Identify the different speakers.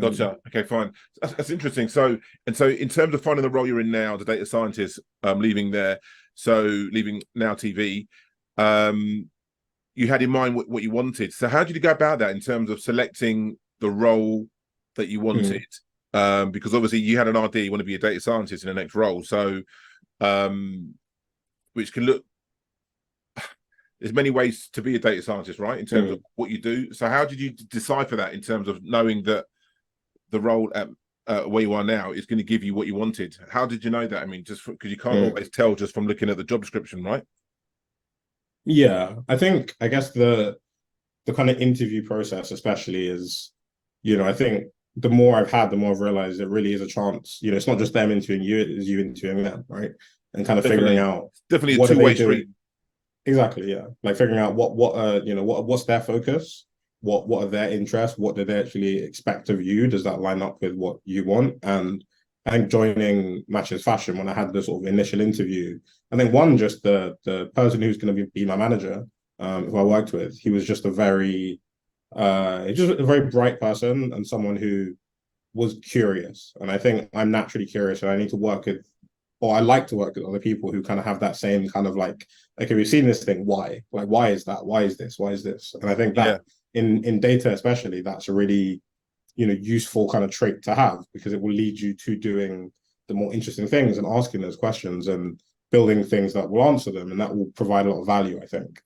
Speaker 1: Gotcha. Okay, fine. That's interesting. So, in terms of finding the role you're in now, the data scientist, leaving there, so leaving Now TV, um, you had in mind what you wanted. So, how did you go about that in terms of selecting the role that you
Speaker 2: Mm.
Speaker 1: wanted? Because obviously you had an idea, you want to be a data scientist in the next role. So, um, which can look, there's many ways to be a data scientist, right? In terms of
Speaker 2: Mm.
Speaker 1: what you do. So, how did you decipher that in terms of knowing that the role at where you are now is going to give you what you wanted? How did you know that? I mean, just because you can't
Speaker 2: Mm.
Speaker 1: always tell just from looking at the job description, right?
Speaker 2: Yeah, I guess the kind of interview process, especially, is, I think the more I've had, the more I've realized it really is a chance. It's not just them interviewing you, it is you interviewing them, right? And kind of figuring
Speaker 1: Definitely,
Speaker 2: out
Speaker 1: definitely a
Speaker 2: what are they
Speaker 1: two-way street.
Speaker 2: doing. Exactly, yeah. Like figuring out what's their focus, what are their interests, what do they actually expect of you? Does that line up with what you want? And I think joining Matches Fashion, when I had the sort of initial interview, I think one, just the person who's going to be my manager, who I worked with, he was just just a very bright person and someone who was curious. And I think I'm naturally curious, and I need to work with, or I like to work with other people who kind of have that same kind of like, okay, we've seen this thing. Why? Like, why is that? Why is this? Why is this? And I think
Speaker 1: Yeah,
Speaker 2: that in data especially, that's a really, useful kind of trait to have, because it will lead you to doing the more interesting things and asking those questions and building things that will answer them, and that will provide a lot of value, I think.